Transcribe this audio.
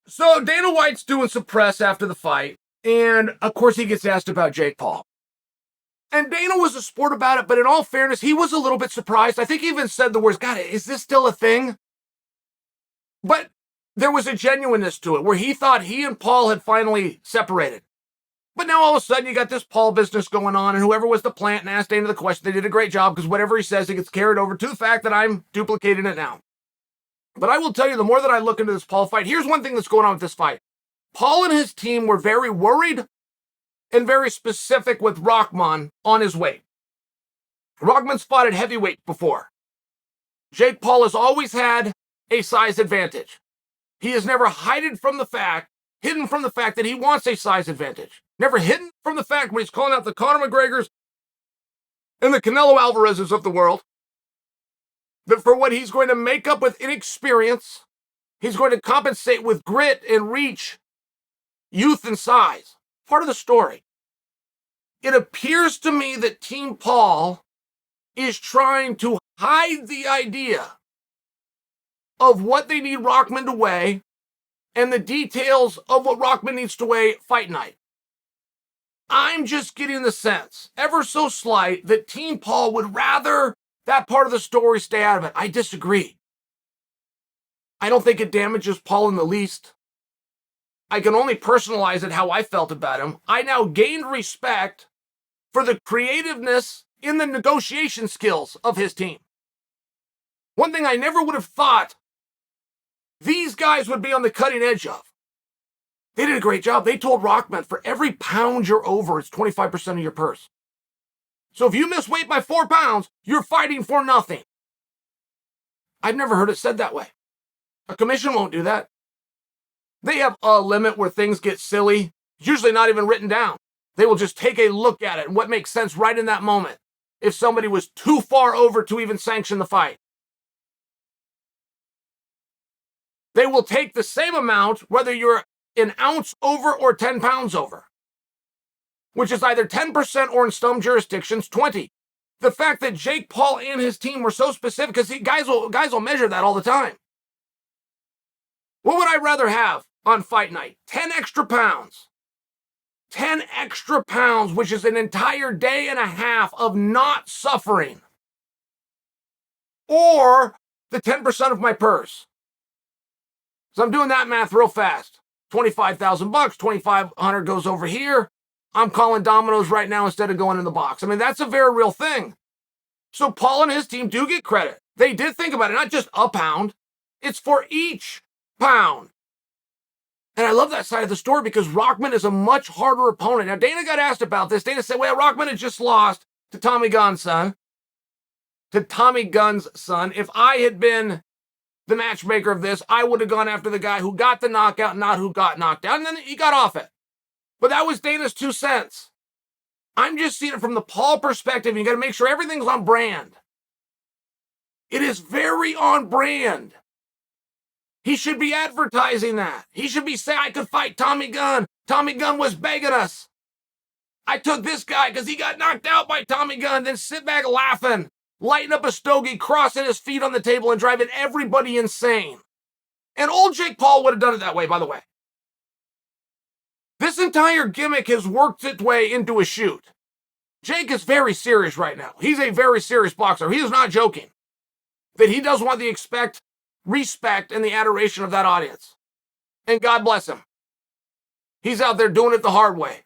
So Dana White's doing some press after the fight, and of course he gets asked about Jake Paul. And Dana was a sport about it, but in all fairness, he was a little bit surprised. I think he even said the words, God, is this still a thing? But there was a genuineness to it, where he thought he and Paul had finally separated. But now all of a sudden you got this Paul business going on, and whoever was the plant and asked Dana the question, they did a great job, because whatever he says, it gets carried over to the fact that I'm duplicating it now. But I will tell you, the more that I look into this Paul fight, here's one thing that's going on with this fight. Paul and his team were very worried and very specific with Rahman on his weight. Rahman's fought at heavyweight before. Jake Paul has always had a size advantage. He has never hidden from the fact that he wants a size advantage. Never hidden from the fact when he's calling out the Conor McGregors and the Canelo Alvarezes of the world, that for what he's going to make up with inexperience, he's going to compensate with grit and reach, youth and size. Part of the story. It appears to me that Team Paul is trying to hide the idea of what they need Rahman to weigh and the details of what Rahman needs to weigh fight night. I'm just getting the sense, ever so slight, that Team Paul would rather that part of the story stay out of it. I disagree. I don't think it damages Paul in the least. I can only personalize it how I felt about him. I now gained respect for the creativeness in the negotiation skills of his team. One thing I never would have thought these guys would be on the cutting edge of. They did a great job. They told Rahman, for every pound you're over, it's 25% of your purse. So if you miss weight by 4 pounds, you're fighting for nothing. I've never heard it said that way. A commission won't do that. They have a limit where things get silly. It's usually not even written down. They will just take a look at it and what makes sense right in that moment if somebody was too far over to even sanction the fight. They will take the same amount whether you're an ounce over or 10 pounds over, which is either 10% or in some jurisdictions, 20. The fact that Jake Paul and his team were so specific, because guys will measure that all the time. What would I rather have on fight night? 10 extra pounds. 10 extra pounds, which is an entire day and a half of not suffering. Or the 10% of my purse. So I'm doing that math real fast. $25,000, $2,500 goes over here. I'm calling dominoes right now instead of going in the box. I mean, that's a very real thing. So Paul and his team do get credit. They did think about it, not just a pound. It's for each pound. And I love that side of the story because Rahman is a much harder opponent. Now, Dana got asked about this. Dana said, well, Rahman had just lost to Tommy Gunn's son. If I had been the matchmaker of this, I would have gone after the guy who got the knockout, not who got knocked out. And then he got off it. But that was Dana's 2 cents. I'm just seeing it from the Paul perspective. You got to make sure everything's on brand. It is very on brand. He should be advertising that. He should be saying, I could fight Tommy Gunn. Tommy Gunn was begging us. I took this guy because he got knocked out by Tommy Gunn. Then sit back laughing, lighting up a stogie, crossing his feet on the table and driving everybody insane. And old Jake Paul would have done it that way, by the way. This entire gimmick has worked its way into a shoot. Jake is very serious right now. He's a very serious boxer. He is not joking. That he does want the respect and the adoration of that audience. And God bless him. He's out there doing it the hard way.